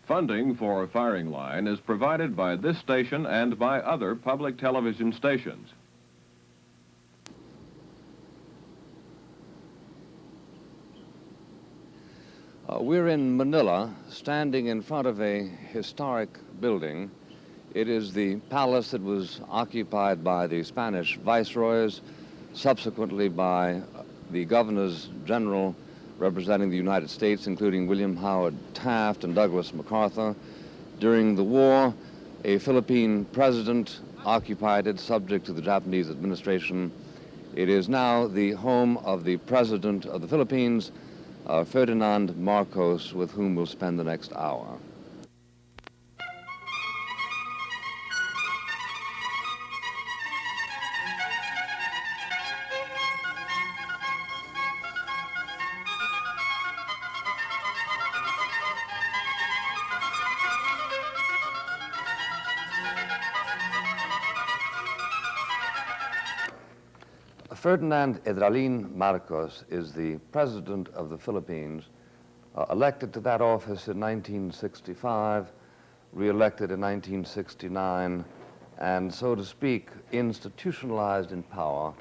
Funding for Firing Line is provided by this station and by other public television stations. We're in Manila, standing in front of a historic building. It is the palace that was occupied by the Spanish viceroys, subsequently by the governors general representing the United States, including William Howard Taft and Douglas MacArthur. During the war, a Philippine president occupied it, subject to the Japanese administration. It is now the home of the President of the Philippines, Ferdinand Marcos, with whom we'll spend the next hour. Ferdinand Edralin Marcos is the President of the Philippines, elected to that office in 1965, re-elected in 1969, and, so to speak, institutionalized in power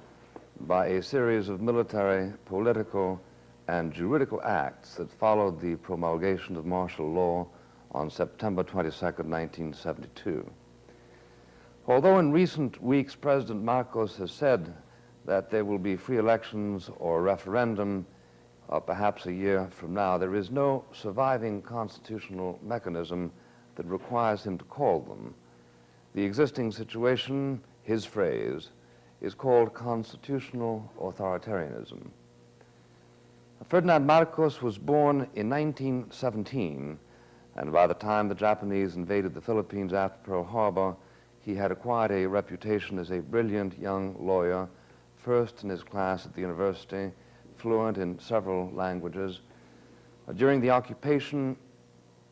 by a series of military, political, and juridical acts that followed the promulgation of martial law on September 22nd, 1972. Although in recent weeks President Marcos has said that there will be free elections or a referendum perhaps a year from now, there is no surviving constitutional mechanism that requires him to call them. The existing situation, his phrase, is called constitutional authoritarianism. Ferdinand Marcos was born in 1917, and by the time the Japanese invaded the Philippines after Pearl Harbor, he had acquired a reputation as a brilliant young lawyer, first in his class at the university, fluent in several languages. During the occupation,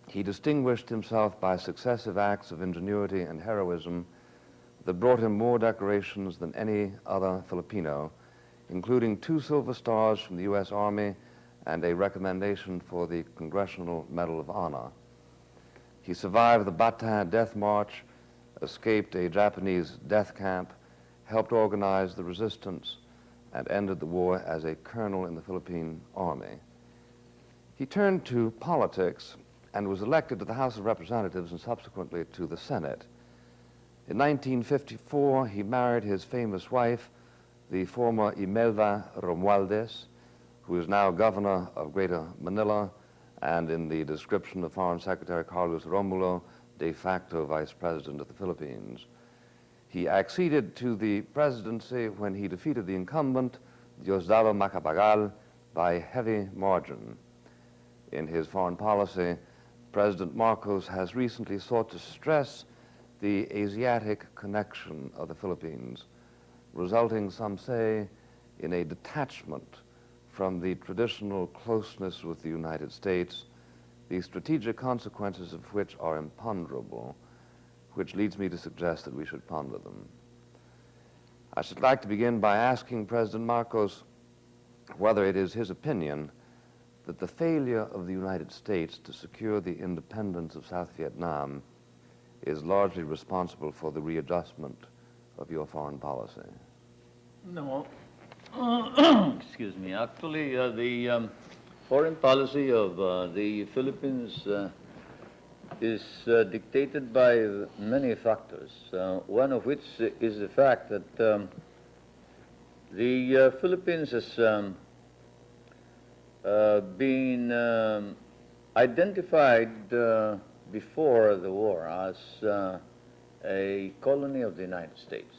he distinguished himself by successive acts of ingenuity and heroism that brought him more decorations than any other Filipino, including 2 Silver Stars from the U.S. Army and a recommendation for the Congressional Medal of Honor. He survived the Bataan Death March, escaped a Japanese death camp, helped organize the resistance, and ended the war as a colonel in the Philippine Army. He turned to politics and was elected to the House of Representatives and subsequently to the Senate. In 1954, he married his famous wife, the former Imelda Romualdez, who is now governor of Greater Manila, and in the description of Foreign Secretary Carlos Romulo, de facto vice president of the Philippines. He acceded to the presidency when he defeated the incumbent, Diosdado Macapagal, by a heavy margin. In his foreign policy, President Marcos has recently sought to stress the Asiatic connection of the Philippines, resulting, some say, in a detachment from the traditional closeness with the United States, the strategic consequences of which are imponderable, which leads me to suggest that we should ponder them. I should like to begin by asking President Marcos whether it is his opinion that the failure of the United States to secure the independence of South Vietnam is largely responsible for the readjustment of your foreign policy. No. Excuse me. Actually, the foreign policy of the Philippines is dictated by many factors, one of which is the fact that the Philippines has been identified before the war as a colony of the United States.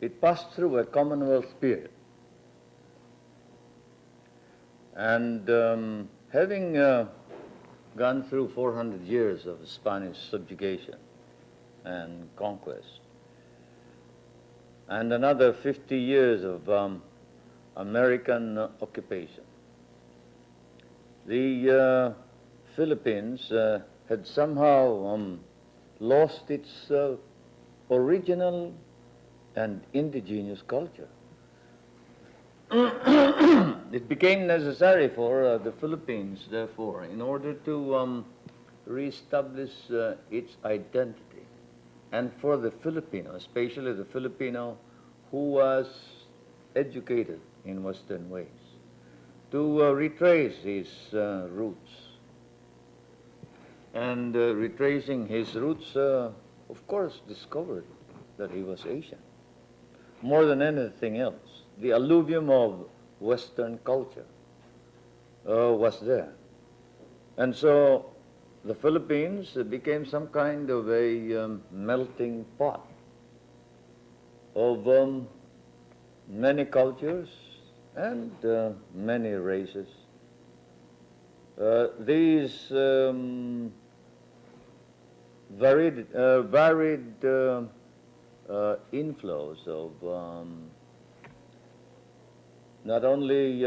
It passed through a Commonwealth period. And having gone through 400 years of Spanish subjugation and conquest, and another 50 years of American occupation, the Philippines had somehow lost its original and indigenous culture. The It became necessary for the Philippines, therefore, in order to reestablish its identity, and for the Filipino, especially the Filipino who was educated in Western ways, to retrace his roots. And retracing his roots, of course, discovered that he was Asian. More than anything else, the alluvium of Western culture was there. And so the Philippines became some kind of a melting pot of many cultures and many races. These varied inflows of not only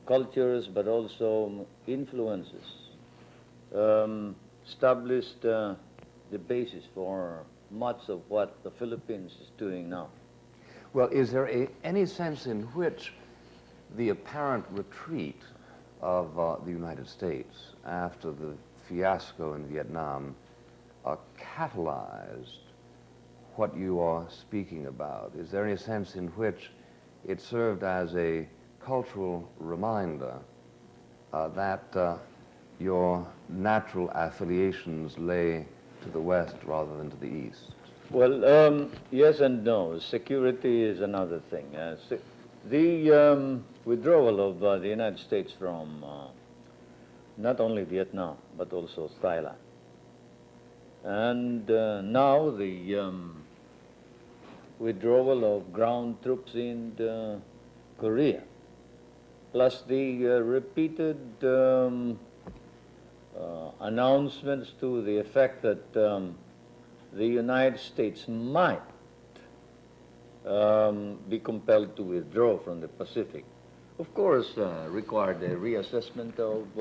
cultures but also influences established the basis for much of what the Philippines is doing now. Well, is there any sense in which the apparent retreat of the United States after the fiasco in Vietnam catalyzed what you are speaking about? Is there any sense in which it served as a cultural reminder that your natural affiliations lay to the West rather than to the East? Well, yes and no. Security is another thing. The withdrawal of the United States from not only Vietnam, but also Thailand. And now the withdrawal of ground troops in Korea, plus the repeated announcements to the effect that the United States might be compelled to withdraw from the Pacific, of course, required a reassessment of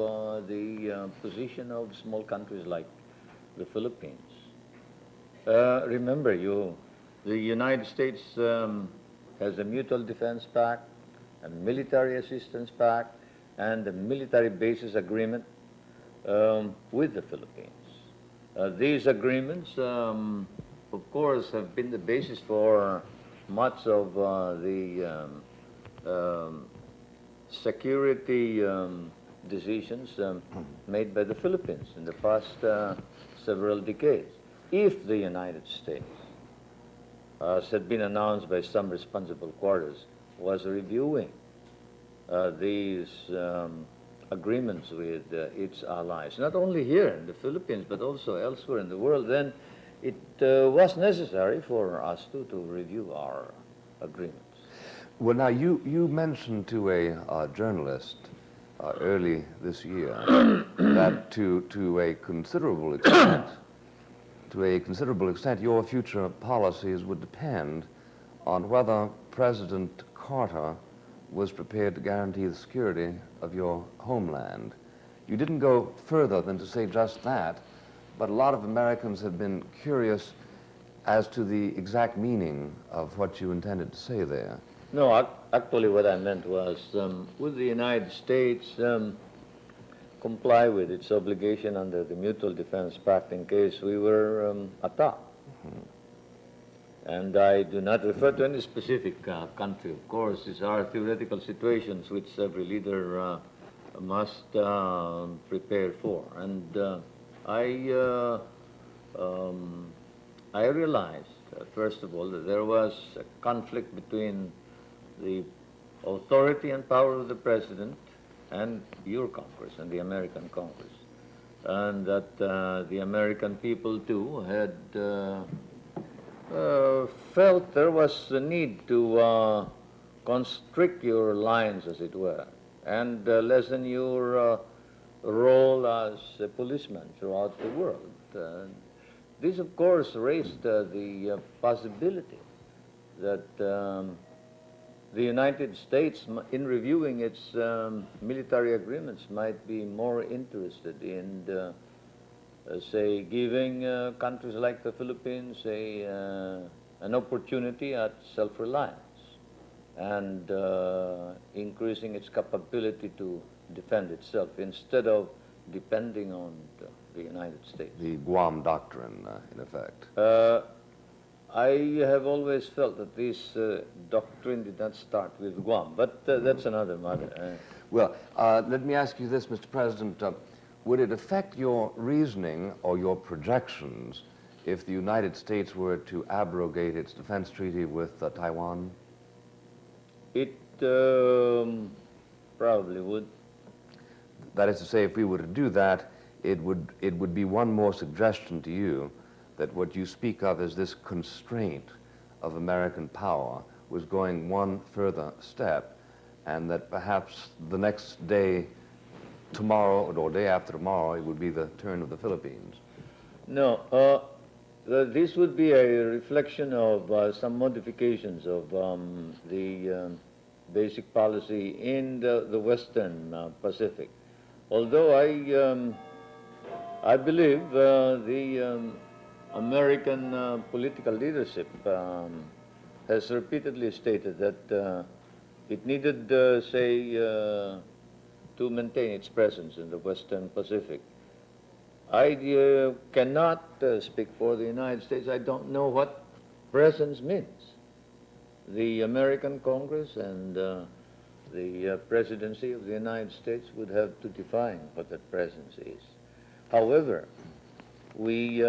the position of small countries like the Philippines. Remember, the United States has a mutual defense pact, a military assistance pact, and a military bases agreement with the Philippines. These agreements, of course, have been the basis for much of the security decisions made by the Philippines in the past several decades. If the United States, as had been announced by some responsible quarters, was reviewing these agreements with its allies, not only here in the Philippines, but also elsewhere in the world, then it was necessary for us to review our agreements. Well, now, you mentioned to a journalist early this year that to a considerable extent, your future policies would depend on whether President Carter was prepared to guarantee the security of your homeland. You didn't go further than to say just that, but a lot of Americans have been curious as to the exact meaning of what you intended to say there. No, actually what I meant was, would the United States comply with its obligation under the Mutual Defense Pact in case we were attacked? And I do not refer to any specific country, of course. These are theoretical situations which every leader must prepare for. And I realized, first of all, that there was a conflict between the authority and power of the President and your Congress and the American Congress, and that the American people, too, had felt there was a need to constrict your lines, as it were, and lessen your role as a policeman throughout the world. This, of course, raised the possibility that the United States, in reviewing its military agreements, might be more interested in, say, giving countries like the Philippines an opportunity at self-reliance. and increasing its capability to defend itself instead of depending on the United States. The Guam Doctrine, in effect. I have always felt that this doctrine did not start with Guam, but that's another matter. Well, let me ask you this, Mr. President. Would it affect your reasoning or your projections if the United States were to abrogate its defense treaty with Taiwan? It probably would. That is to say, if we were to do that, it would be one more suggestion to you that what you speak of as this constraint of American power was going one further step, and that perhaps the next day, tomorrow, or day after tomorrow, it would be the turn of the Philippines. No, this would be a reflection of some modifications of the basic policy in the Western Pacific. Although I believe the American political leadership has repeatedly stated that it needed, say, to maintain its presence in the Western Pacific. I cannot speak for the United States. I don't know what presence means. The American Congress and the presidency of the United States would have to define what that presence is. However, we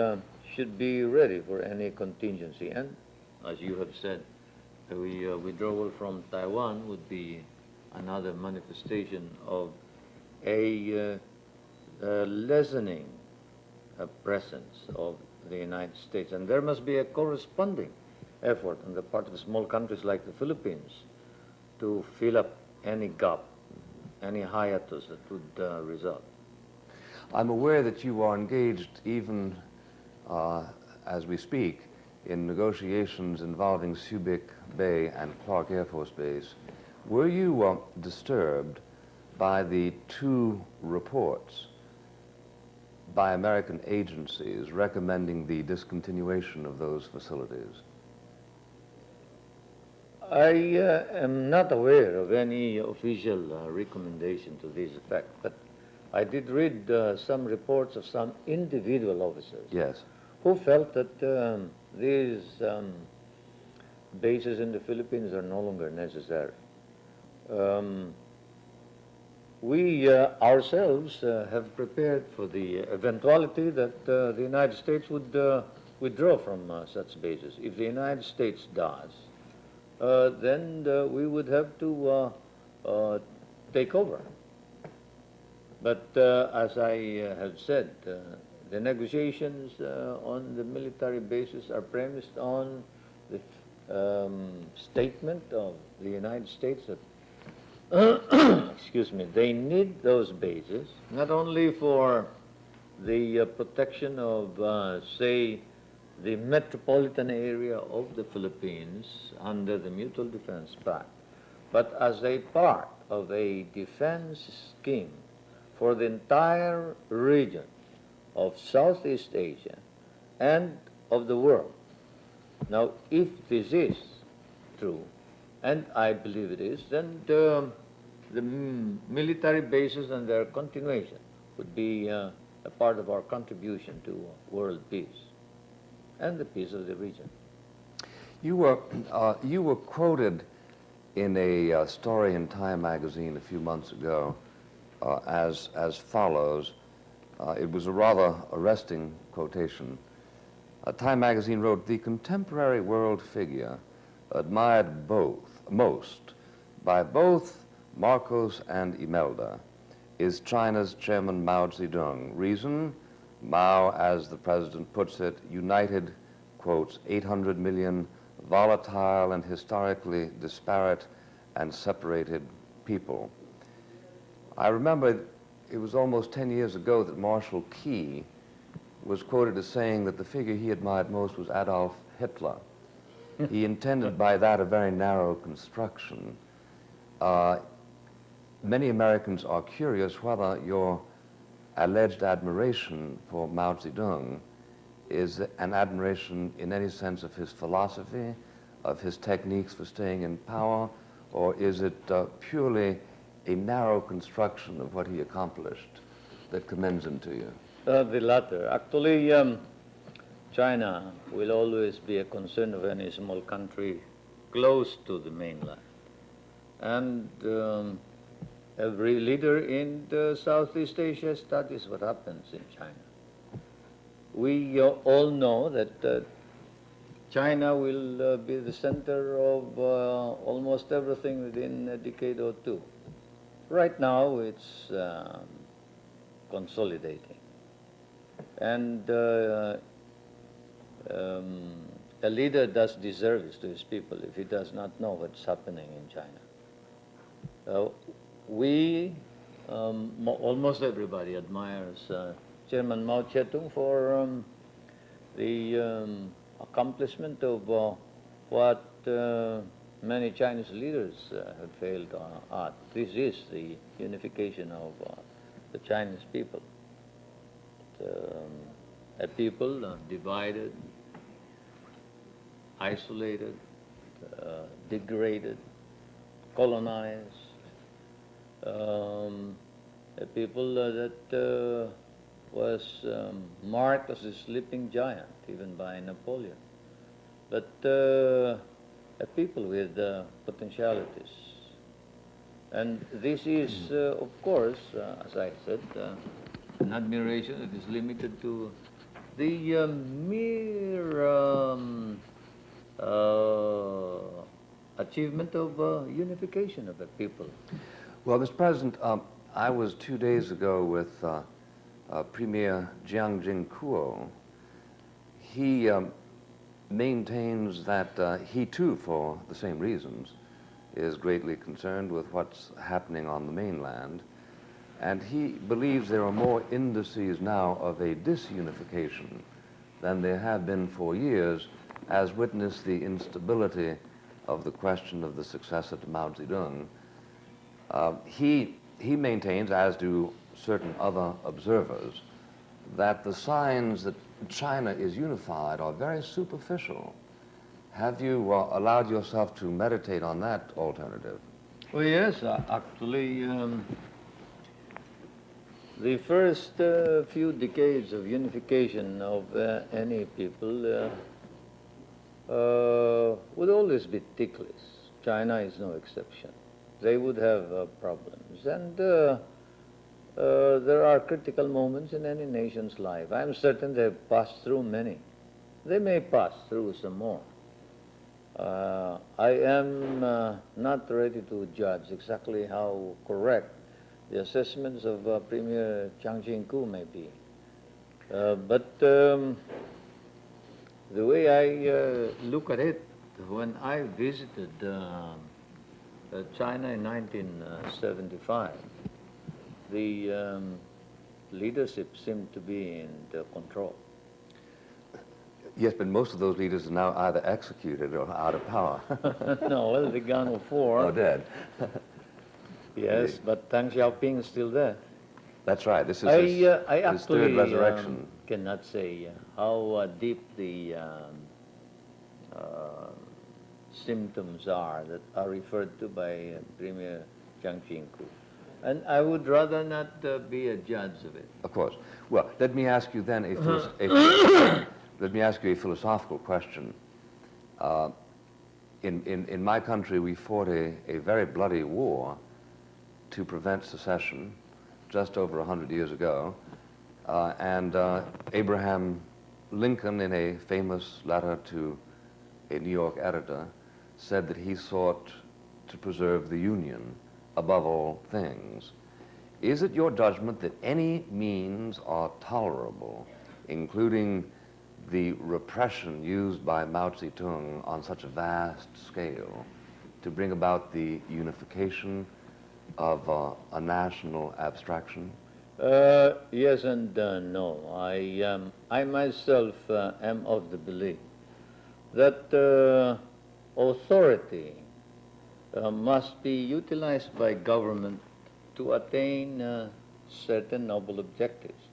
should be ready for any contingency. And as you have said, the withdrawal from Taiwan would be another manifestation of a lessening presence of the United States. And there must be a corresponding effort on the part of small countries like the Philippines to fill up any gap, any hiatus that would result. I'm aware that you are engaged even as we speak in negotiations involving Subic Bay and Clark Air Force Base. Were you disturbed by the two reports by American agencies recommending the discontinuation of those facilities? I am not aware of any official recommendation to this effect, but I did read some reports of some individual officers. Yes. Who felt that these bases in the Philippines are no longer necessary. We ourselves have prepared for the eventuality that the United States would withdraw from such bases. If the United States does, then we would have to take over. But as I have said, the negotiations on the military bases are premised on the statement of the United States that excuse me, they need those bases, not only for the protection of, say, the metropolitan area of the Philippines under the Mutual Defense Pact, but as a part of a defense scheme for the entire region of Southeast Asia and of the world. Now, if this is true, and I believe it is, then the military bases and their continuation would be a part of our contribution to world peace and the peace of the region. You were quoted in a story in Time magazine a few months ago as follows. It was a rather arresting quotation. Time magazine wrote, "The contemporary world figure admired most by both Marcos and Imelda is China's Chairman Mao Zedong. Reason, Mao, as the president puts it, united, quotes, 800 million volatile and historically disparate and separated people." I remember it was almost 10 years ago that Marshal Key was quoted as saying that the figure he admired most was Adolf Hitler. He intended by that a very narrow construction. Many Americans are curious whether your alleged admiration for Mao Zedong is an admiration in any sense of his philosophy, of his techniques for staying in power, or is it purely a narrow construction of what he accomplished that commends him to you? The latter. Actually, China will always be a concern of any small country close to the mainland. And every leader in the Southeast Asia studies what happens in China. We all know that China will be the center of almost everything within a decade or two. Right now, it's consolidating. And a leader does disservice to his people if he does not know what's happening in China. Almost everybody admires Chairman Mao Zedong for the accomplishment of what many Chinese leaders have failed at. This is the unification of the Chinese people. A people divided, isolated, degraded, colonized, a people that was marked as a sleeping giant, even by Napoleon, but a people with potentialities. And this is, of course, as I said, an admiration that is limited to the mere achievement of unification of the people. Well, Mr. President, I was 2 days ago with Premier Jiang Jingkuo. He maintains that he too, for the same reasons, is greatly concerned with what's happening on the mainland. And he believes there are more indices now of a disunification than there have been for years, as witness the instability of the question of the successor to Mao Zedong. He maintains, as do certain other observers, that the signs that China is unified are very superficial. Have you allowed yourself to meditate on that alternative? Well, yes, actually, the first few decades of unification of any people would always be ticklish. China is no exception. They would have problems. And there are critical moments in any nation's life. I'm certain they've passed through many. They may pass through some more. I am not ready to judge exactly how correct the assessments of Premier Jiang Jingkuo may be. But the way I look at it, when I visited China in 1975, the leadership seemed to be in the control. Yes, but most of those leaders are now either executed or out of power. No, well, the gun of war. Oh, dead. Yes, but Deng Xiaoping is still there. That's right. This is his actually third resurrection. Cannot say how deep the symptoms are that are referred to by Premier Jiang Jingkuo. And I would rather not be a judge of it. Of course. Well, let me ask you then let me ask you a philosophical question. In my country, we fought a very bloody war to prevent secession just over 100 years ago. And Abraham Lincoln, in a famous letter to a New York editor, said that he sought to preserve the Union above all things. Is it your judgment that any means are tolerable, including the repression used by Mao Zedong on such a vast scale to bring about the unification of a national abstraction? Yes and no. I myself am of the belief that authority must be utilized by government to attain certain noble objectives,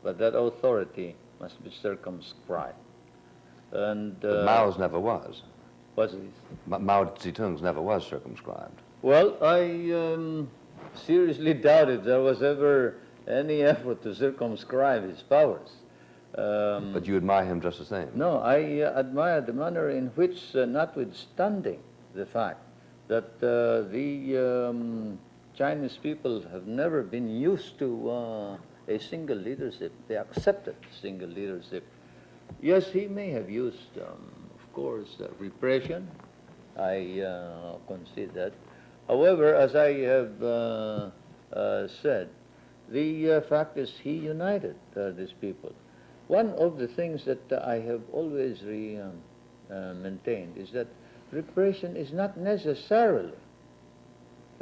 but that authority must be circumscribed. And But Mao's never was. Was it? Mao Zedong's never was circumscribed. Well, I seriously doubt if there was ever any effort to circumscribe his powers. But you admire him just the same. No, I admire the manner in which, notwithstanding the fact that the Chinese people have never been used to a single leadership, they accepted single leadership. Yes, he may have used, of course, repression. I concede that. However, as I have said, the fact is he united these people. One of the things that I have always maintained is that repression is not necessarily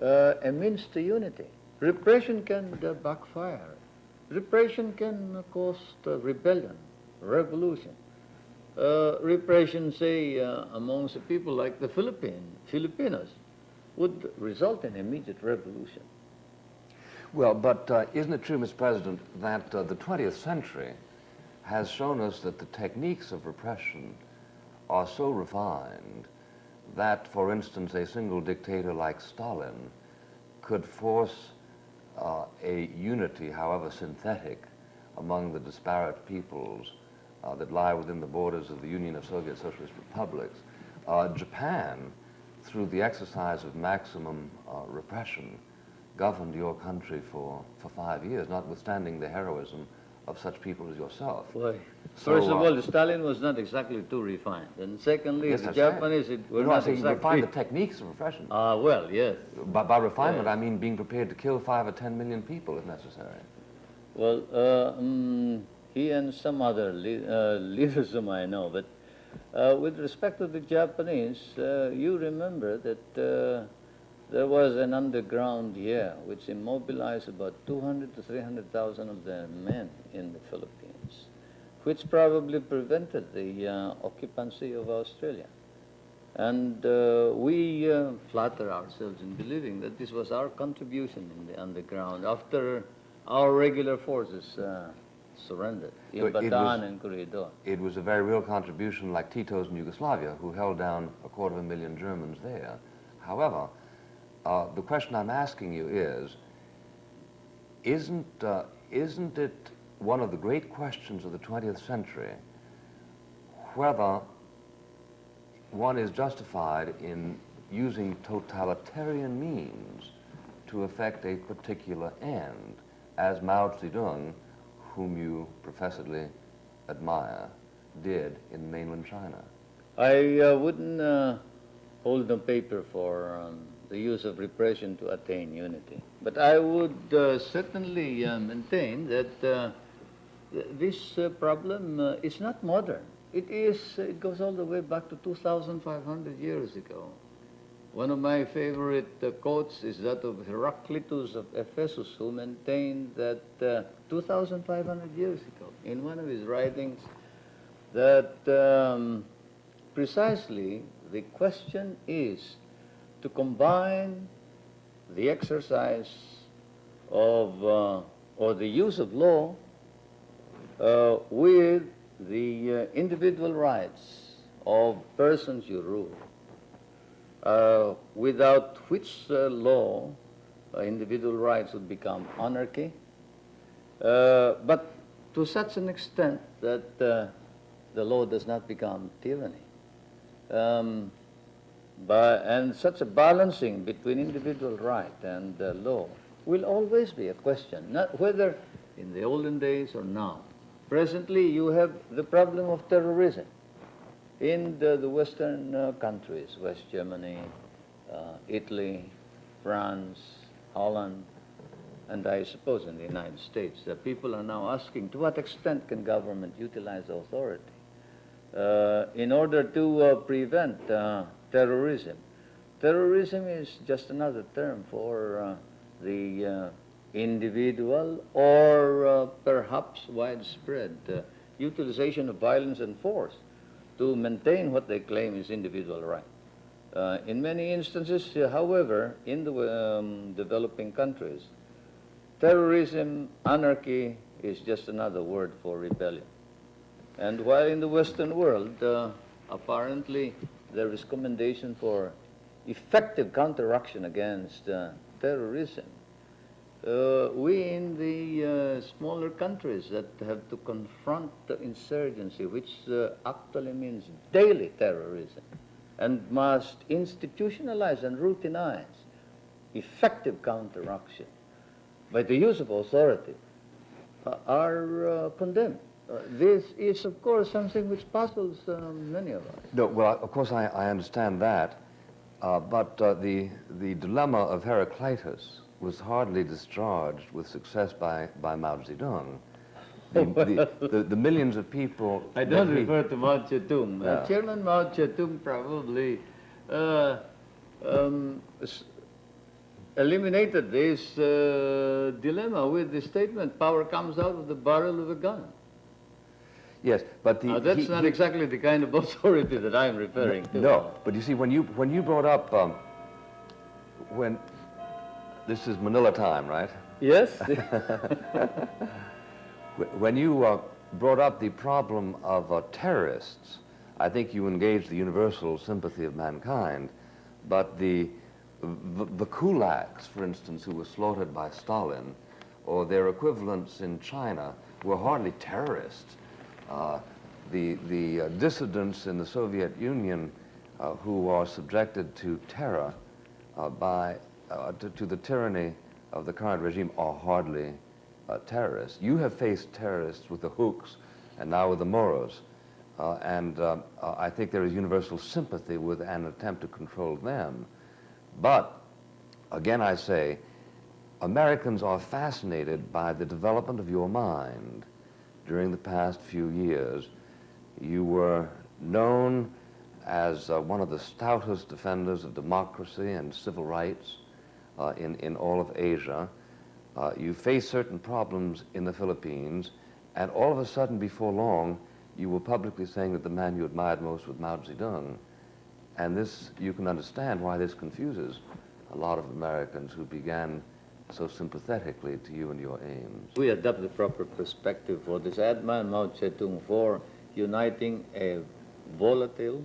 a means to unity. Repression can backfire. Repression can cause rebellion, revolution. Repression, say, amongst the people like the Filipinos, would result in immediate revolution. Well, but isn't it true, Mr. President, that the 20th century has shown us that the techniques of repression are so refined that, for instance, a single dictator like Stalin could force a unity, however synthetic, among the disparate peoples that lie within the borders of the Union of Soviet Socialist Republics. Japan, through the exercise of maximum repression, governed your country for 5 years, notwithstanding the heroism of such people as yourself. Why? First of all, Stalin was not exactly too refined. And secondly, yes, the Japanese were not exactly... refined the techniques of repression. Well, yes. By refinement, yes. I mean being prepared to kill 5 or 10 million people if necessary. Well, he and some other leaders whom I know, but with respect to the Japanese, you remember that there was an underground here which immobilized about 200 to 300,000 of their men in the Philippines, which probably prevented the occupancy of Australia. And we flatter ourselves in believing that this was our contribution in the underground after our regular forces surrendered in Bataan and Corridor. It was a very real contribution like Tito's in Yugoslavia, who held down 250,000 Germans there. However, the question I'm asking you is, isn't it one of the great questions of the 20th century whether one is justified in using totalitarian means to effect a particular end, as Mao Zedong, whom you professedly admire, did in mainland China? I wouldn't hold no paper for the use of repression to attain unity. But I would certainly maintain that this problem is not modern. It goes all the way back to 2,500 years ago. One of my favorite quotes is that of Heraclitus of Ephesus, who maintained that 2,500 years ago, in one of his writings, that precisely the question is to combine the exercise of, or the use of law with the individual rights of persons you rule, without which law individual rights would become anarchy, but to such an extent that the law does not become tyranny. And such a balancing between individual right and law will always be a question, not whether in the olden days or now. Presently, you have the problem of terrorism in the Western countries, West Germany, Italy, France, Holland, and I suppose in the United States. People are now asking, to what extent can government utilize authority in order to prevent terrorism? Terrorism is just another term for the individual or perhaps widespread utilization of violence and force to maintain what they claim is individual right. In many instances, however, in the developing countries, terrorism, anarchy is just another word for rebellion. And while in the Western world, apparently there is commendation for effective counteraction against terrorism. We in the smaller countries that have to confront the insurgency, which actually means daily terrorism, and must institutionalize and routinize effective counteraction by the use of authority, are condemned. This is, of course, something which puzzles many of us. No, well, of course, I understand that, but the dilemma of Heraclitus was hardly discharged with success by Mao Zedong. The millions of people... I don't refer to Mao Zedong. Yeah. Chairman Mao Zedong probably eliminated this dilemma with the statement, power comes out of the barrel of a gun. Yes, but That's not exactly the kind of authority that I'm referring to. No, but you see, when you brought up, when this is Manila time, right? Yes? When you brought up the problem of terrorists, I think you engaged the universal sympathy of mankind, but the kulaks, for instance, who were slaughtered by Stalin, or their equivalents in China, were hardly terrorists. The dissidents in the Soviet Union who are subjected to terror to the tyranny of the current regime are hardly terrorists. You have faced terrorists with the Hooks and now with the Moros, and I think there is universal sympathy with an attempt to control them. But, again I say, Americans are fascinated by the development of your mind. During the past few years, you were known as one of the stoutest defenders of democracy and civil rights in all of Asia. You faced certain problems in the Philippines, and all of a sudden, before long, you were publicly saying that the man you admired most was Mao Zedong. And this, you can understand why this confuses a lot of Americans who began so sympathetically to you and your aims. We adopt the proper perspective for this. I admire Mao Zedong for uniting a volatile,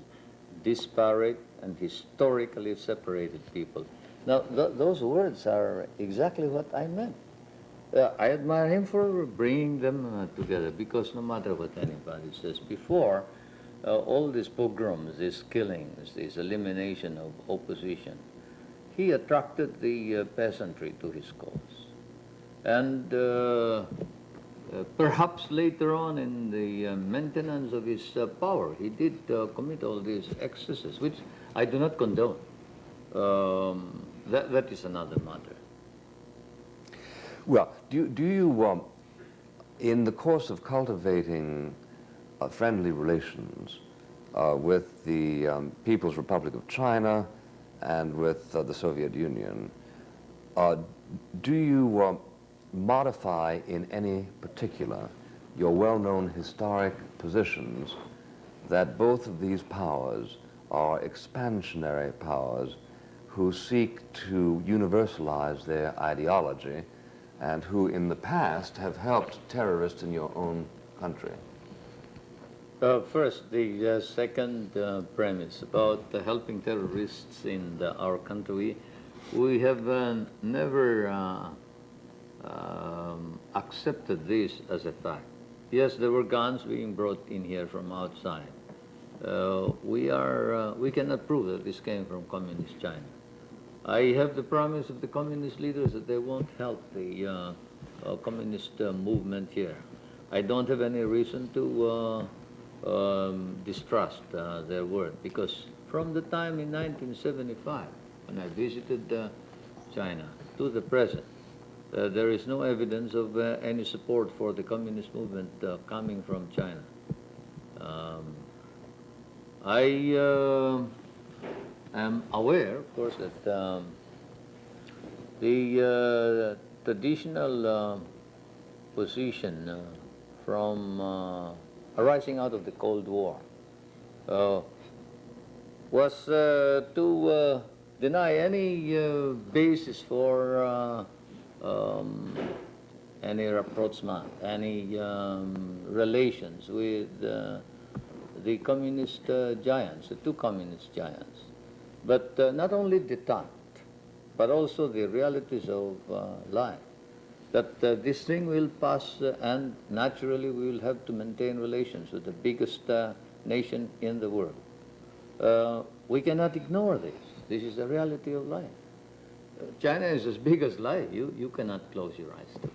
disparate, and historically separated people. Now, those words are exactly what I meant. I admire him for bringing them together, because no matter what anybody says, before all these pogroms, these killings, this elimination of opposition, he attracted the peasantry to his cause. And perhaps later on in the maintenance of his power, he did commit all these excesses, which I do not condone. That is another matter. Well, do you, in the course of cultivating friendly relations with the People's Republic of China and with the Soviet Union, do you modify in any particular your well-known historic positions that both of these powers are expansionary powers who seek to universalize their ideology and who in the past have helped terrorists in your own country? First, the second premise about helping terrorists in our country, we have never accepted this as a fact. Yes, there were guns being brought in here from outside. We cannot prove that this came from communist China. I have the promise of the communist leaders that they won't help the communist movement here. I don't have any reason to distrust their word, because from the time in 1975, when I visited China, to the present, there is no evidence of any support for the communist movement coming from China. I am aware, of course, that the traditional position from arising out of the Cold War was to deny any basis for any rapprochement, any relations with the communist giants, the two communist giants. but not only detente, but also the realities of life. That this thing will pass and naturally we will have to maintain relations with the biggest nation in the world. We cannot ignore this. This is the reality of life. China is as big as life. You cannot close your eyes to it.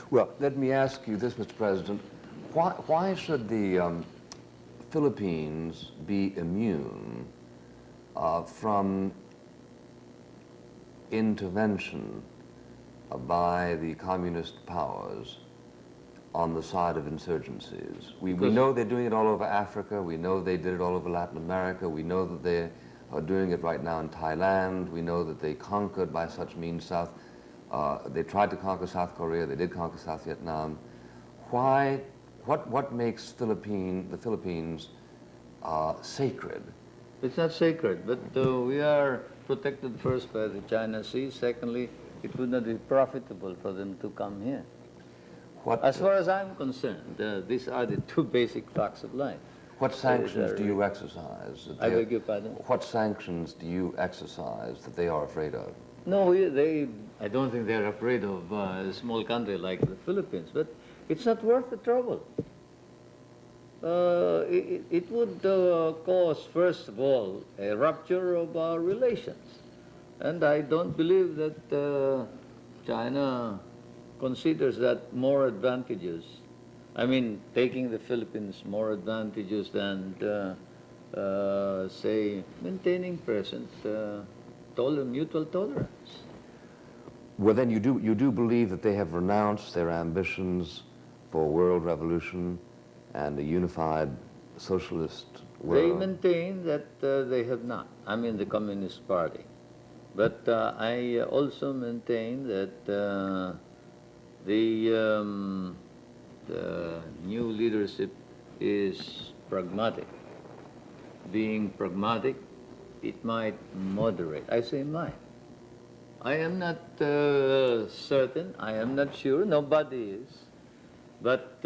Well, let me ask you this, Mr. President. Why should the Philippines be immune from intervention by the communist powers on the side of insurgencies? We know they're doing it all over Africa. We know they did it all over Latin America. We know that they are doing it right now in Thailand. We know that they conquered by such means they tried to conquer South Korea. They did conquer South Vietnam. What makes the Philippines sacred? It's not sacred, but we are protected first by the China Sea. Secondly, it would not be profitable for them to come here. As far as I'm concerned, these are the two basic facts of life. What sanctions do you exercise? I beg your pardon? What sanctions do you exercise that they are afraid of? No, I don't think they're afraid of a small country like the Philippines, but it's not worth the trouble. It would cause, first of all, a rupture of our relations. And I don't believe that China considers that more advantageous. I mean, taking the Philippines more advantageous than, say, maintaining present mutual tolerance. Well, then you do believe that they have renounced their ambitions for world revolution and a unified socialist world? They maintain that they have not. I mean, the Communist Party. But I also maintain that the new leadership is pragmatic. Being pragmatic, it might moderate. I say might. I am not certain, I am not sure, nobody is. But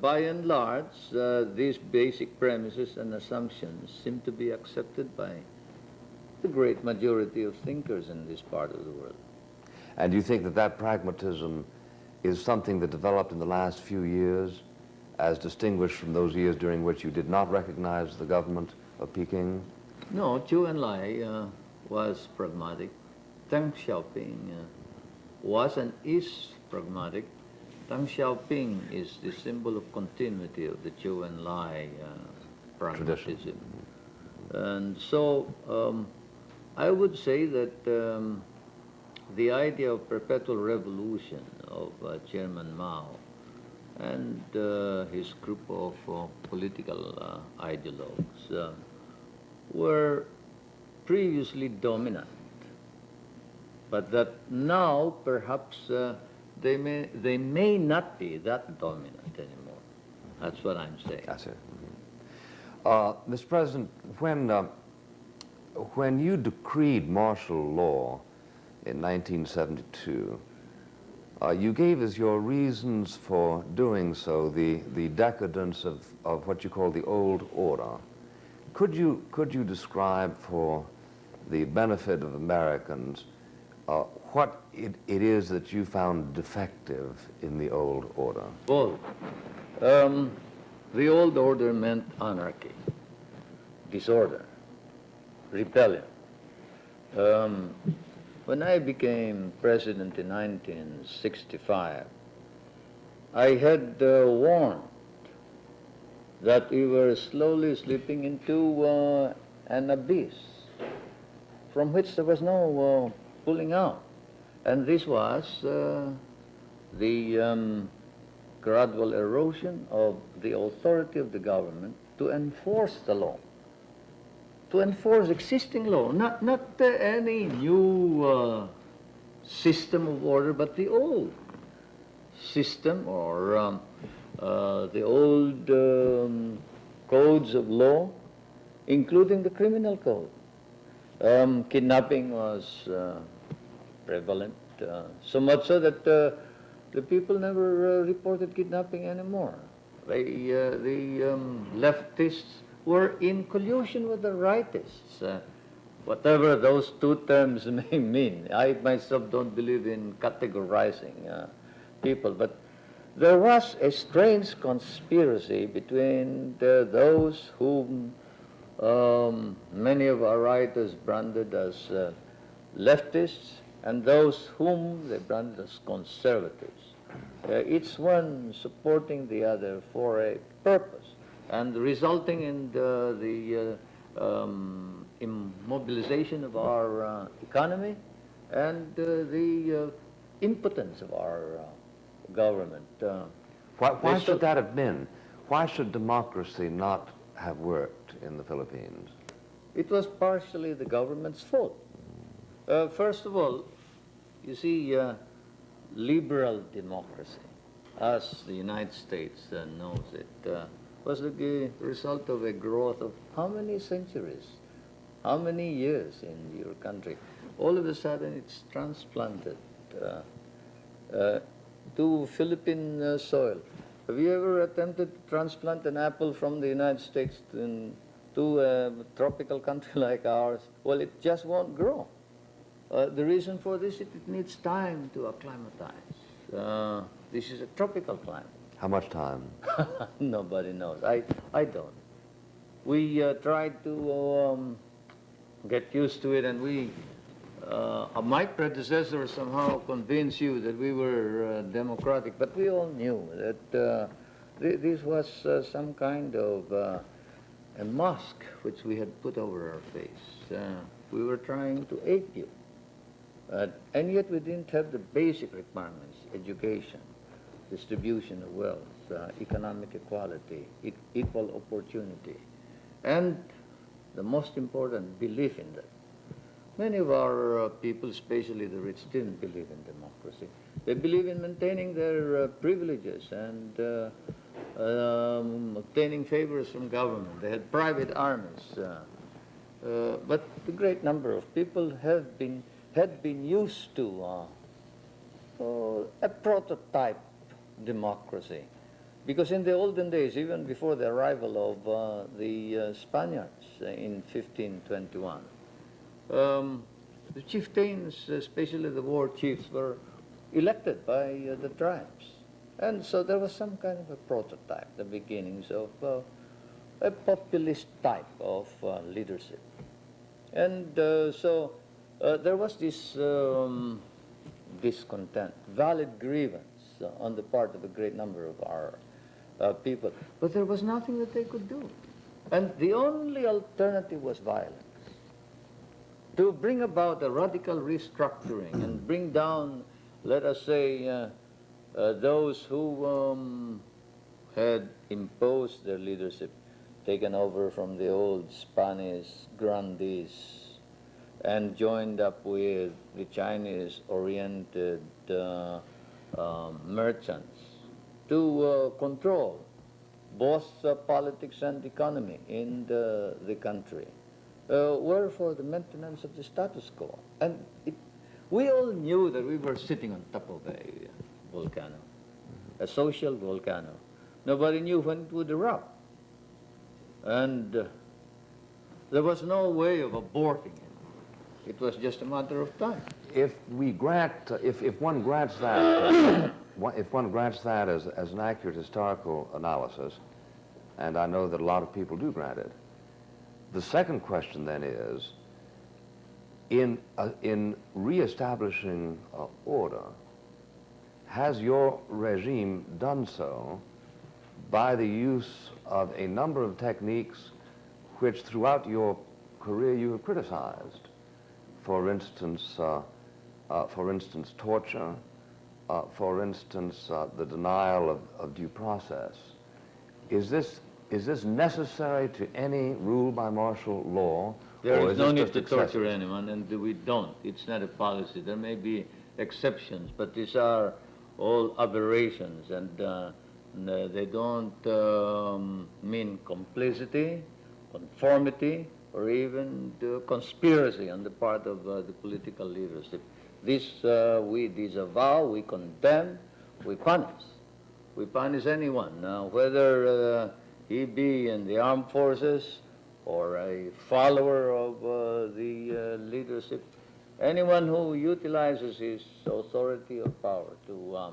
by and large, these basic premises and assumptions seem to be accepted by the great majority of thinkers in this part of the world. And do you think that that pragmatism is something that developed in the last few years, as distinguished from those years during which you did not recognize the government of Peking? No, Zhou Enlai was pragmatic. Deng Xiaoping was and is pragmatic. Deng Xiaoping is the symbol of continuity of the Zhou Enlai pragmatism. Tradition. And so I would say that the idea of perpetual revolution of Chairman Mao and his group of political ideologues were previously dominant, but that now perhaps they may not be that dominant anymore. That's what I'm saying. That's it. Mr. President, when you decreed martial law in 1972, you gave as your reasons for doing so the decadence of what you call the old order. Could you describe for the benefit of Americans what it is that you found defective in the old order? Well, the old order meant anarchy, disorder, rebellion. When I became president in 1965, I had warned that we were slowly slipping into an abyss from which there was no pulling out. And this was the gradual erosion of the authority of the government to enforce the law, to enforce existing law, not any new system of order, but the old system or the old codes of law, including the criminal code. Kidnapping was prevalent, so much so that the people never reported kidnapping anymore. The leftists were in collusion with the rightists. whatever those two terms may mean. I myself don't believe in categorizing people, but there was a strange conspiracy between those whom many of our writers branded as leftists and those whom they branded as conservatives. Each one supporting the other for a purpose and resulting in the immobilization of our economy and the impotence of our government. Why should that have been? Why should democracy not have worked in the Philippines? It was partially the government's fault. First of all, you see, liberal democracy, as the United States knows it, was the result of a growth of how many centuries, how many years in your country. All of a sudden it's transplanted to Philippine soil. Have you ever attempted to transplant an apple from the United States to a tropical country like ours? Well, it just won't grow. The reason for this is it needs time to acclimatize. This is a tropical climate. How much time? Nobody knows. I don't. We tried to get used to it, and my predecessor somehow convinced you that we were democratic, but we all knew that this was some kind of a mask which we had put over our face. We were trying to ape you. And yet we didn't have the basic requirements: education, distribution of wealth, economic equality, equal opportunity, and the most important, belief in that. Many of our people, especially the rich, didn't believe in democracy. They believe in maintaining their privileges and obtaining favors from government. They had private armies. But the great number of people had been used to a prototype democracy. Because in the olden days, even before the arrival of the Spaniards in 1521, the chieftains, especially the war chiefs, were elected by the tribes. And so there was some kind of a prototype, the beginnings of a populist type of leadership. And so there was this discontent, valid grievance on the part of a great number of our people. But there was nothing that they could do. And the only alternative was violence. To bring about a radical restructuring and bring down, let us say, those who had imposed their leadership, taken over from the old Spanish grandees, and joined up with the Chinese-oriented merchants to control both politics and economy in the country, were for the maintenance of the status quo. And we all knew that we were sitting on top of a volcano, a social volcano. Nobody knew when it would erupt. And there was no way of aborting it. It was just a matter of time. If we grant, if one grants that, if one grants that as an accurate historical analysis, and I know that a lot of people do grant it, the second question then is, in reestablishing order, has your regime done so by the use of a number of techniques which throughout your career you have criticized? For instance, torture, for instance, the denial of due process. Is this necessary to any rule by martial law? There is no need to torture anyone, and we don't. It's not a policy. There may be exceptions, but these are all aberrations, and they don't mean complicity, conformity, or even conspiracy on the part of the political leadership. This we disavow, we condemn, we punish. We punish anyone, whether he be in the armed forces or a follower of the leadership, anyone who utilizes his authority or power to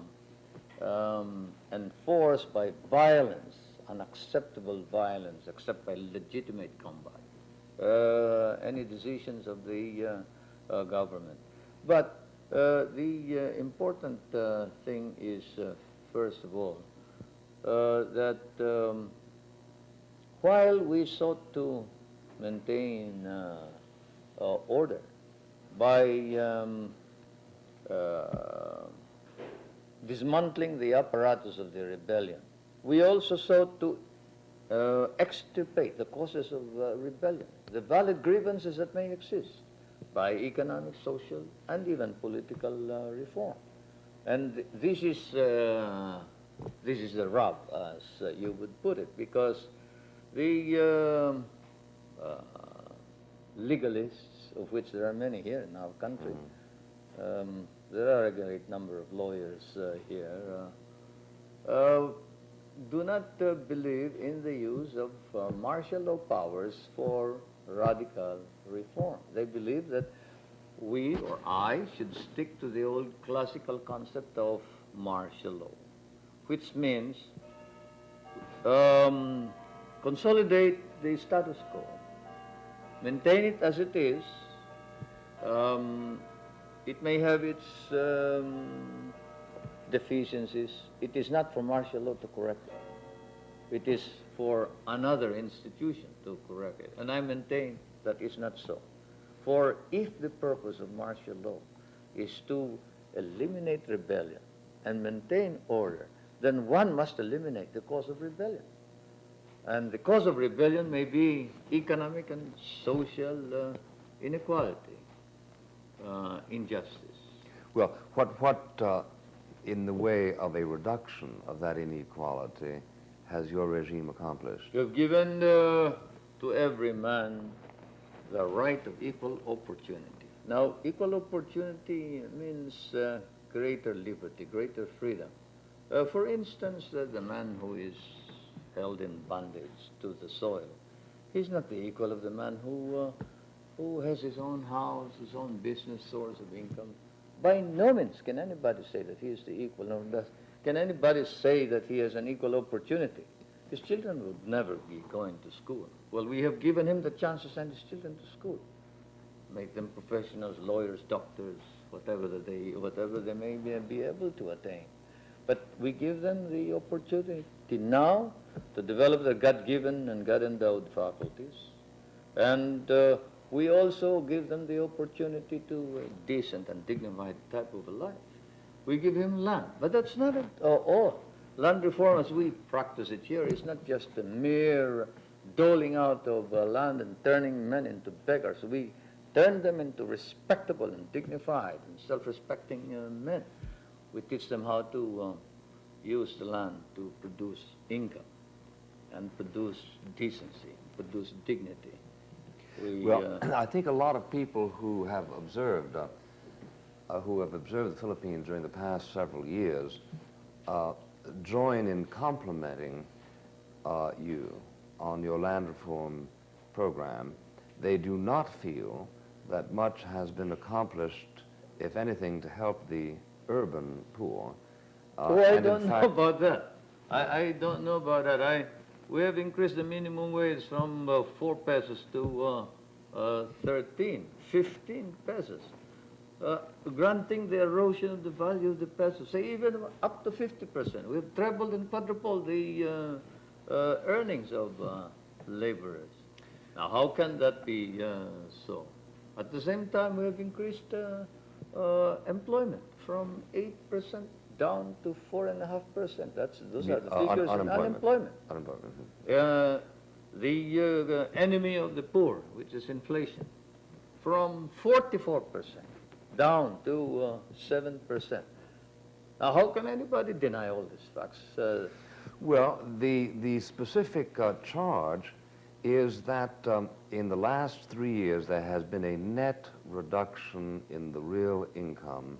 enforce by violence, unacceptable violence, except by legitimate combat, any decisions of the government. But the important thing is, first of all, that while we sought to maintain order by dismantling the apparatus of the rebellion, we also sought to extirpate the causes of rebellion, the valid grievances that may exist, by economic, social, and even political reform. And this is the rub, as you would put it, because the legalists, of which there are many here in our country, there are a great number of lawyers here, do not believe in the use of martial law powers for radical reform. They believe that we, or I, should stick to the old classical concept of martial law, which means consolidate the status quo, maintain it as it is. It may have its deficiencies. It is not for martial law to correct it. It is for another institution to correct it. And I maintain that is not so. For if the purpose of martial law is to eliminate rebellion and maintain order, then one must eliminate the cause of rebellion. And the cause of rebellion may be economic and social inequality, injustice. Well, what in the way of a reduction of that inequality has your regime accomplished? You have given to every man the right of equal opportunity. Now, equal opportunity means greater liberty, greater freedom. For instance, the man who is held in bondage to the soil, he's not the equal of the man who has his own house, his own business source of income. By no means can anybody say that he is the equal, nor can anybody say that he has an equal opportunity. His children would never be going to school. Well, we have given him the chance to send his children to school, make them professionals, lawyers, doctors, whatever they may be able to attain. But we give them the opportunity now to develop their God-given and God-endowed faculties. And we also give them the opportunity to a decent and dignified type of a life. We give him land, but that's not all. Land reform as we practice it here is not just a mere doling out of land and turning men into beggars. We turn them into respectable and dignified and self-respecting men. We teach them how to use the land to produce income and produce decency, produce dignity. I think a lot of people who have observed the Philippines during the past several years join in complimenting you on your land reform program. They do not feel that much has been accomplished, if anything, to help the urban poor. I don't know about that. I don't know about that. We have increased the minimum wage from 4 pesos to 13, 15 pesos, granting the erosion of the value of the peso, say even up to 50%. We have trebled and quadrupled the earnings of laborers. Now, how can that be so? At the same time, we have increased employment from 8% down to 4.5%. Those are the figures in unemployment. The enemy of the poor, which is inflation, from 44% down to 7%. Now, how can anybody deny all these facts? Well, the specific charge is that in the last 3 years there has been a net reduction in the real income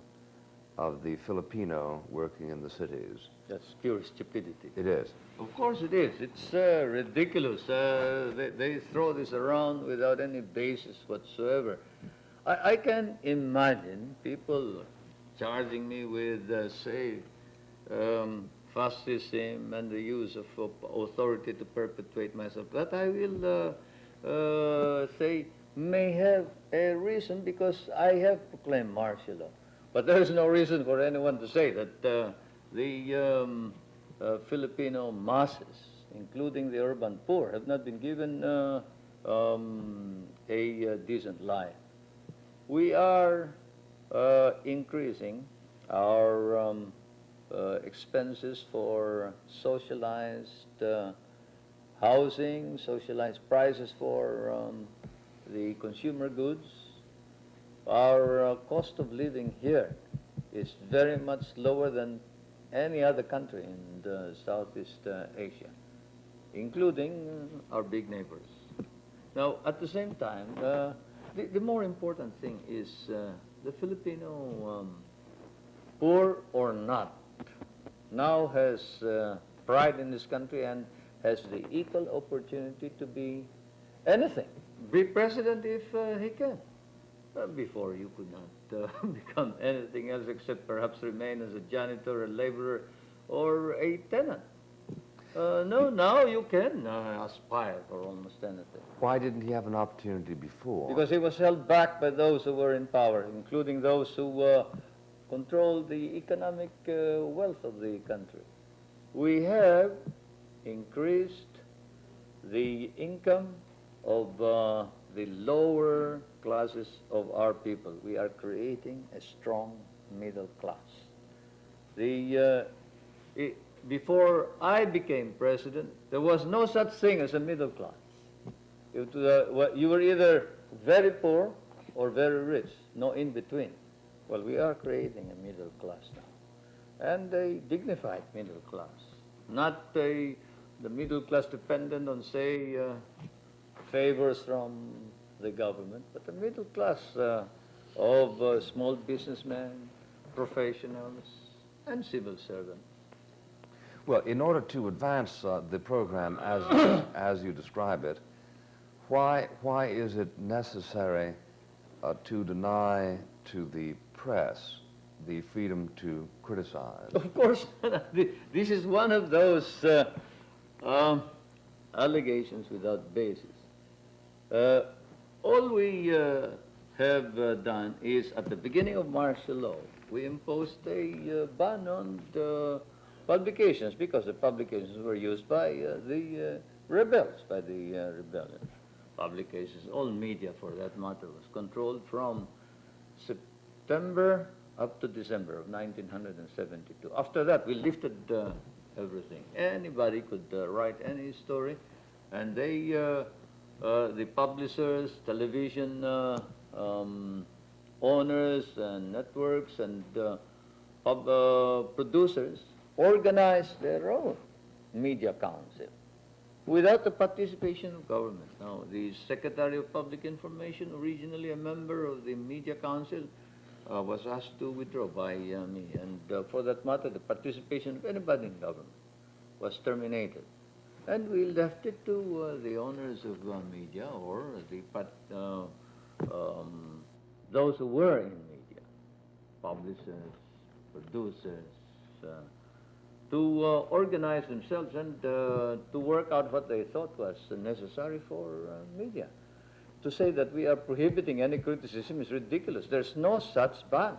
of the Filipino working in the cities. That's pure stupidity. It is. Of course it is. It's ridiculous. They throw this around without any basis whatsoever. I can imagine people charging me with, say, fascism and the use of authority to perpetuate myself. That I will say may have a reason because I have proclaimed martial law. But there is no reason for anyone to say that the Filipino masses, including the urban poor, have not been given a decent life. We are increasing our expenses for socialized housing, socialized prices for the consumer goods. Our cost of living here is very much lower than any other country in Southeast Asia, including our big neighbors. Now, at the same time, the more important thing is the Filipino, poor or not, now has pride in this country and has the equal opportunity to be anything. Be president if he can. Before you could not become anything else except perhaps remain as a janitor, a laborer, or a tenant. No, now you can aspire for almost anything. Why didn't he have an opportunity before? Because he was held back by those who were in power, including those who controlled the economic wealth of the country. We have increased the income of the lower classes of our people. We are creating a strong middle class. Before I became president, there was no such thing as a middle class. You were either very poor or very rich, no in between. Well, we are creating a middle class now, and a dignified middle class, not the middle class dependent on, say, favors from the government, but a middle class of small businessmen, professionals, and civil servants. Well, in order to advance the program as you describe it, why is it necessary to deny to the press the freedom to criticize? Of course, this is one of those allegations without basis. All we have done is, at the beginning of martial law, we imposed a ban on the publications, because the publications were used by the rebels, by the rebellion. Publications, all media for that matter, was controlled from September up to December of 1972. After that, we lifted everything. Anybody could write any story, and they, the publishers, television owners and networks and producers organized their own media council without the participation of government. Now, the Secretary of Public Information, originally a member of the Media Council, was asked to withdraw by me. And for that matter, the participation of anybody in government was terminated. And we left it to the owners of media, or those who were in media, publishers, producers, to organize themselves and to work out what they thought was necessary for media. To say that we are prohibiting any criticism is ridiculous. There's no such ban.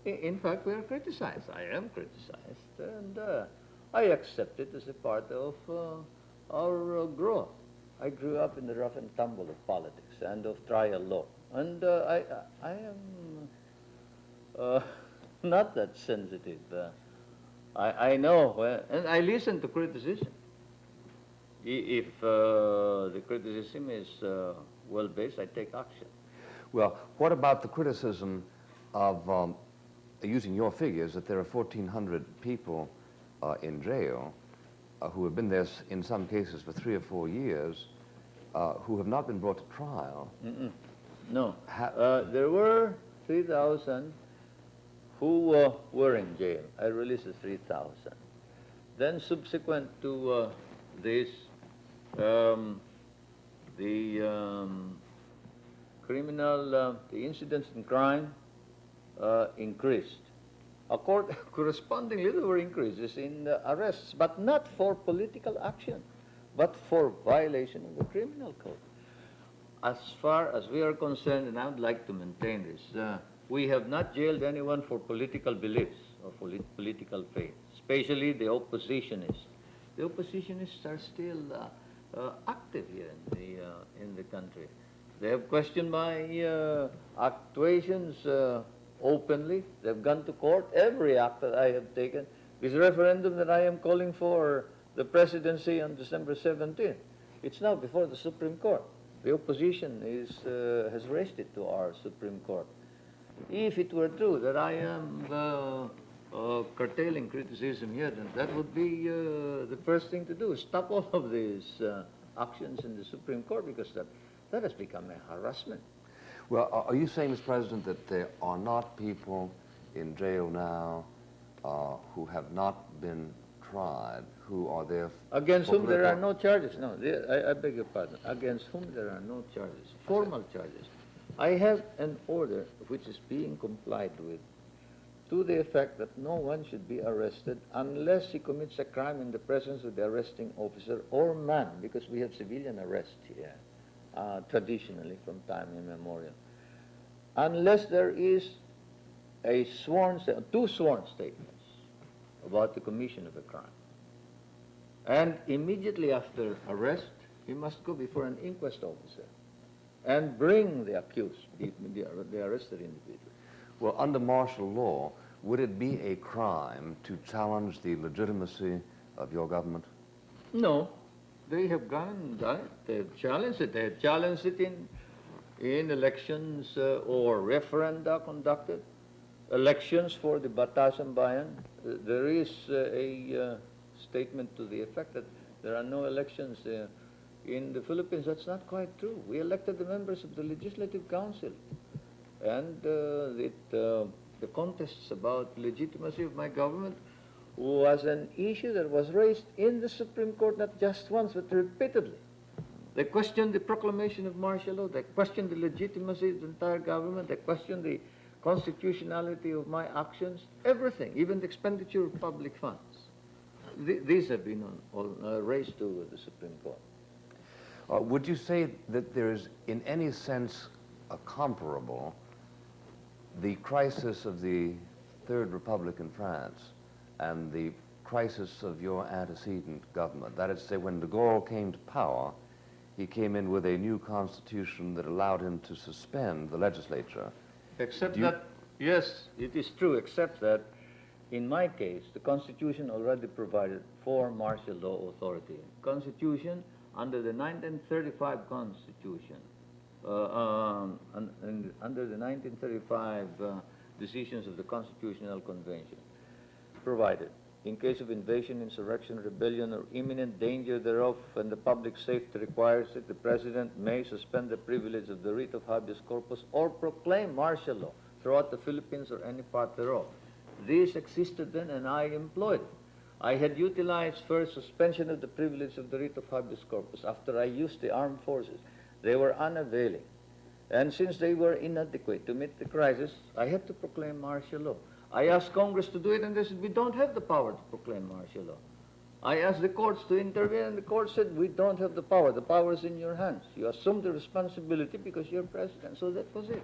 In fact, we are criticized. I am criticized, and I accept it as a part of our growth. I grew up in the rough and tumble of politics and of trial law, and I am not that sensitive. I know, and I listen to criticism. If the criticism is well-based, I take action. Well, what about the criticism of, using your figures, that there are 1,400 people in jail who have been there in some cases for 3 or 4 years, who have not been brought to trial? No. There were 3,000 who were in jail. I released the 3,000. Then subsequent to this, um, the the incidents in crime increased. Correspondingly, there were increases in arrests, but not for political action, but for violation of the criminal code. As far as we are concerned, and I would like to maintain this, we have not jailed anyone for political beliefs or for political faith, especially the oppositionists. The oppositionists are still active here in the country. They have questioned my actuations openly. They've gone to court. Every act that I have taken, this referendum that I am calling for the presidency on December 17th, it's now before the Supreme Court. The opposition has raised it to our Supreme Court. If it were true that I am curtailing criticism here, then that would be the first thing to do, stop all of these actions in the Supreme Court, because that has become a harassment. Well, are you saying, Mr. President, that there are not people in jail now who have not been tried, who are there against whom there are no charges? No, I beg your pardon. Against whom there are no charges, formal charges. I have an order which is being complied with to the effect that no one should be arrested unless he commits a crime in the presence of the arresting officer or man, because we have civilian arrest here, traditionally from time immemorial. Unless there is two sworn statements about the commission of a crime. And immediately after arrest, he must go before an inquest officer and bring the accused, the arrested individual. Well, under martial law, would it be a crime to challenge the legitimacy of your government? No. They have gone and done it. They have challenged it. They have challenged it in elections or referenda conducted. Elections for the Batasan Bayan. There is a statement to the effect that there are no elections in the Philippines. That's not quite true. We elected the members of the Legislative Council. And the contests about legitimacy of my government was an issue that was raised in the Supreme Court not just once, but repeatedly. They questioned the proclamation of martial law. They questioned the legitimacy of the entire government. They questioned the constitutionality of my actions, everything, even the expenditure of public funds. These have been raised to the Supreme Court. Would you say that there is, in any sense, a comparable, the crisis of the Third Republic in France and the crisis of your antecedent government? That is to say, when de Gaulle came to power, he came in with a new constitution that allowed him to suspend the legislature. Except that, yes, it is true, except that in my case, the Constitution already provided for martial law authority. Constitution, under the 1935 Constitution, under the 1935 decisions of the Constitutional Convention, provided, in case of invasion, insurrection, rebellion, or imminent danger thereof, and the public safety requires it, the President may suspend the privilege of the writ of habeas corpus or proclaim martial law throughout the Philippines or any part thereof. This existed then, and I employed it. I had utilized first suspension of the privilege of the writ of habeas corpus after I used the armed forces. They were unavailing. And since they were inadequate to meet the crisis, I had to proclaim martial law. I asked Congress to do it, and they said, we don't have the power to proclaim martial law. I asked the courts to intervene, and the court said, we don't have the power. The power is in your hands. You assume the responsibility because you're president. So that was it.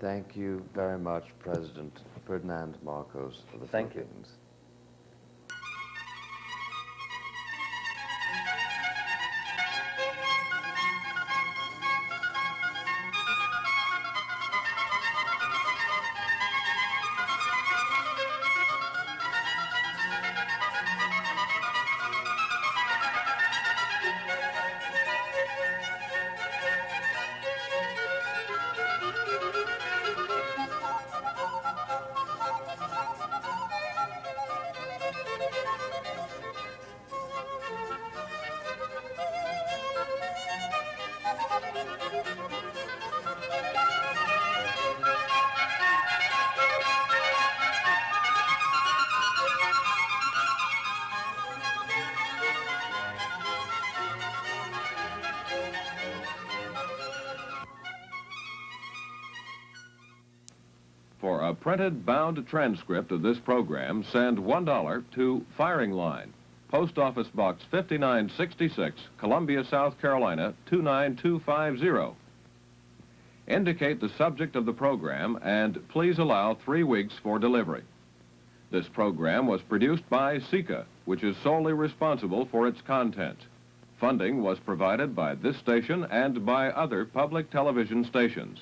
Thank you very much, President Ferdinand Marcos of the Philippines. For a printed bound transcript of this program, send $1 to Firing Line, Post Office Box 5966, Columbia, South Carolina 29250. Indicate the subject of the program and please allow 3 weeks for delivery. This program was produced by SECA, which is solely responsible for its content. Funding was provided by this station and by other public television stations.